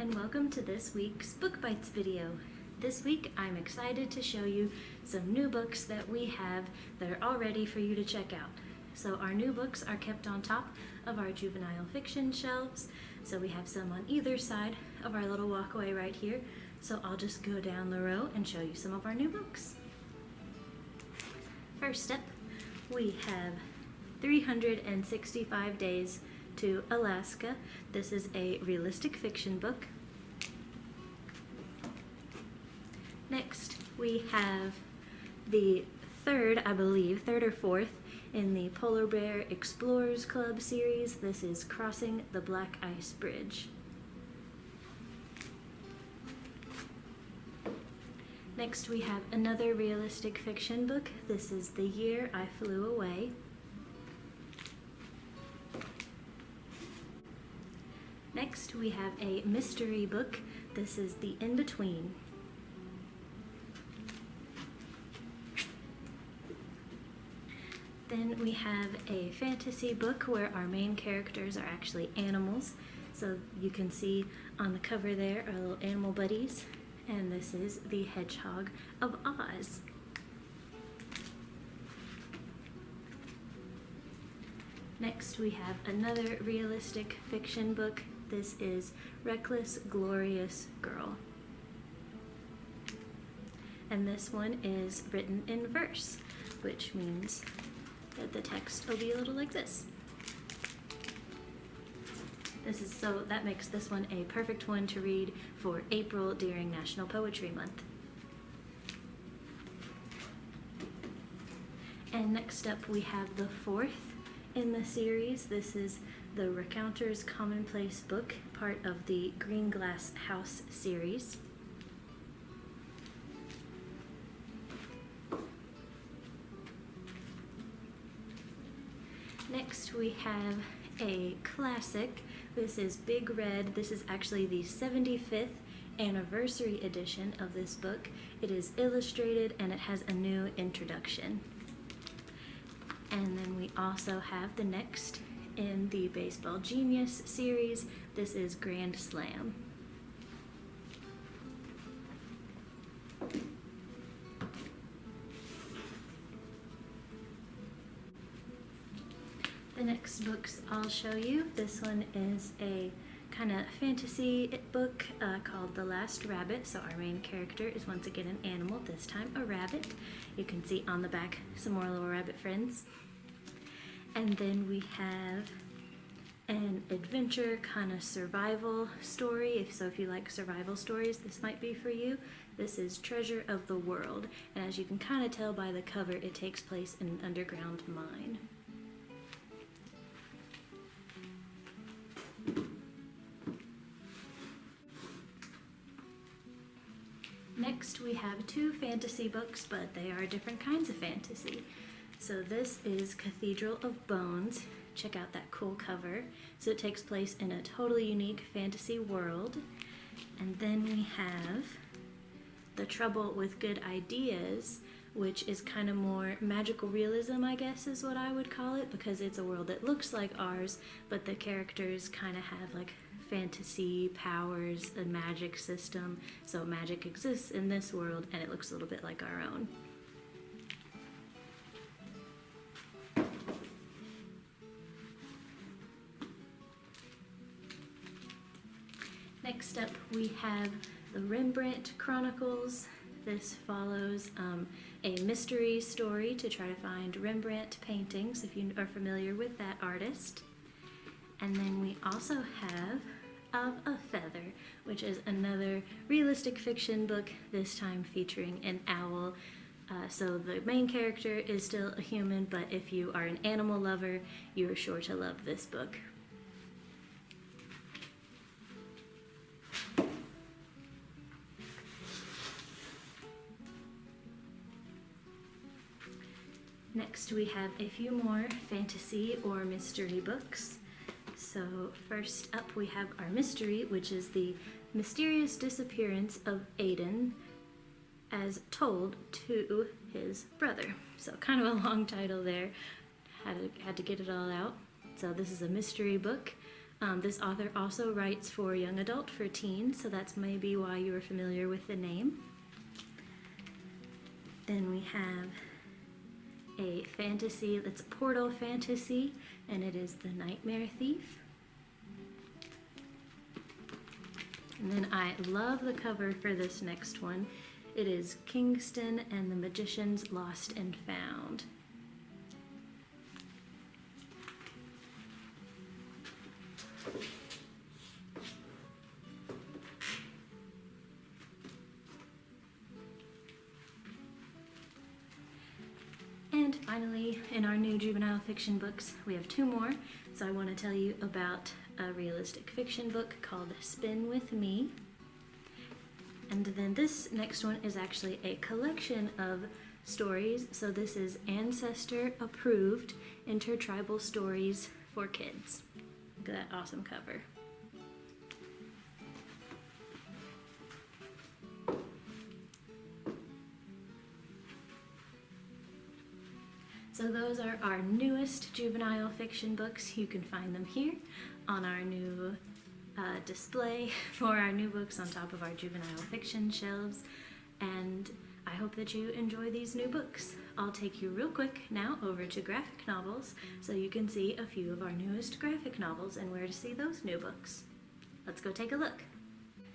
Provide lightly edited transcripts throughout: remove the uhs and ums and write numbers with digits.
and welcome to this week's Book Bites video. This week I'm excited to show you some new books that we have that are all ready for you to check out. So our new books are kept on top of our juvenile fiction shelves. So we have some on either side of our little walkway right here. So I'll just go down the row and show you some of our new books. First up, we have 365 Days to Alaska. This is a realistic fiction book. Next, we have the third or fourth in the Polar Bear Explorers Club series. This is Crossing the Black Ice Bridge. Next, we have another realistic fiction book. This is The Year I Flew Away. Next, we have a mystery book. This is The In-Between. Then we have a fantasy book where our main characters are actually animals. So you can see on the cover there our little animal buddies. And this is The Hedgehog of Oz. Next, we have another realistic fiction book. This is Reckless Glorious Girl. And this one is written in verse, which means that the text will be a little like this. So that makes this one a perfect one to read for April during National Poetry Month. And next up we have the fourth in the series. This is the Recounter's Commonplace book, part of the Green Glass House series. Next we have a classic. This is Big Red. This is actually the 75th anniversary edition of this book. It is illustrated and it has a new introduction. And then we also have the next in the Baseball Genius series. This is Grand Slam. The next books I'll show you, this one is a kind of fantasy book called The Last Rabbit. So our main character is once again an animal, this time a rabbit. You can see on the back some more little rabbit friends. And then we have an adventure kind of survival story. So if you like survival stories, this might be for you. This is Treasure of the World. And as you can kind of tell by the cover, it takes place in an underground mine. Next, we have two fantasy books, but they are different kinds of fantasy. So this is Cathedral of Bones. Check out that cool cover. So it takes place in a totally unique fantasy world. And then we have The Trouble with Good Ideas, which is kind of more magical realism, I guess is what I would call it, because it's a world that looks like ours, but the characters kind of have like fantasy powers, a magic system. So magic exists in this world and it looks a little bit like our own. Next up we have the Rembrandt Chronicles. This follows a mystery story to try to find Rembrandt paintings, if you are familiar with that artist. And then we also have Of a Feather, which is another realistic fiction book, this time featuring an owl. So the main character is still a human, but if you are an animal lover, you're sure to love this book. Next we have a few more fantasy or mystery books. So first up we have our mystery, which is The Mysterious Disappearance of Aiden as Told to His Brother. So kind of a long title there, had to get it all out. So this is a mystery book This author also writes for young adult, for teens, so that's maybe why you are familiar with the name. Then we have a fantasy that's a portal fantasy, and it is The Nightmare Thief. And then I love the cover for this next one. It is Kingston and the Magicians Lost and Found. And finally, in our new juvenile fiction books, we have two more. So I want to tell you about a realistic fiction book called Spin With Me. And then this next one is actually a collection of stories. So this is Ancestor Approved Intertribal Stories for Kids. Look at that awesome cover. So those are our newest juvenile fiction books. You can find them here on our new display for our new books on top of our juvenile fiction shelves. And I hope that you enjoy these new books. I'll take you real quick now over to graphic novels so you can see a few of our newest graphic novels and where to see those new books. Let's go take a look.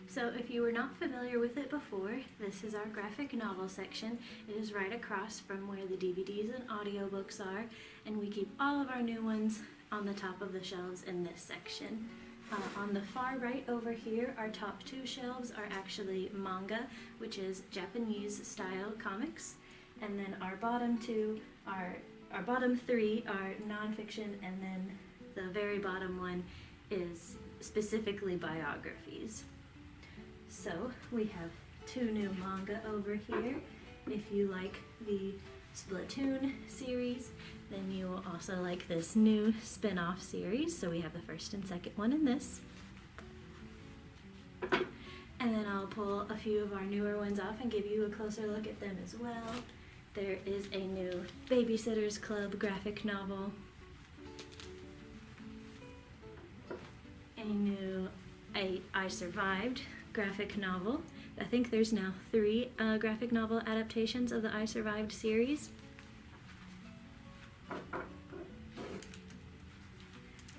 So if you were not familiar with it before, this is our graphic novel section. It is right across from where the DVDs and audiobooks are, and we keep all of our new ones on the top of the shelves in this section. On the far right over here, our top two shelves are actually manga, which is Japanese style comics, and then our bottom two are, our bottom three are nonfiction, and then the very bottom one is specifically biographies. So we have two new manga over here. If you like the Splatoon series, then you will also like this new spin-off series. So we have the first and second one in this. And then I'll pull a few of our newer ones off and give you a closer look at them as well. There is a new Babysitter's Club graphic novel. A new I Survived graphic novel. I think there's now 3 graphic novel adaptations of the I Survived series.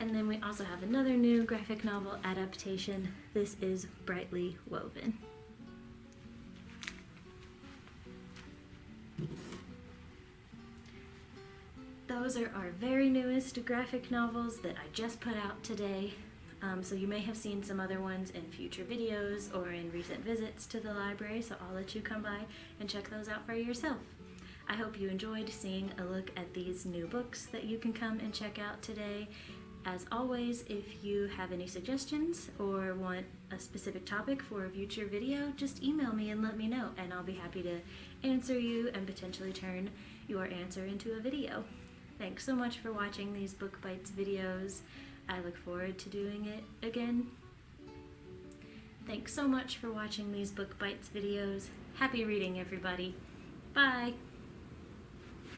And then we also have another new graphic novel adaptation. This is Brightly Woven. Those are our very newest graphic novels that I just put out today. So you may have seen some other ones in future videos or in recent visits to the library, so I'll let you come by and check those out for yourself. I hope you enjoyed seeing a look at these new books that you can come and check out today. As always, if you have any suggestions or want a specific topic for a future video, just email me and let me know, and I'll be happy to answer you and potentially turn your answer into a video. Thanks so much for watching these Book Bites videos. I look forward to doing it again. Thanks so much for watching these Book Bites videos. Happy reading, everybody. Bye!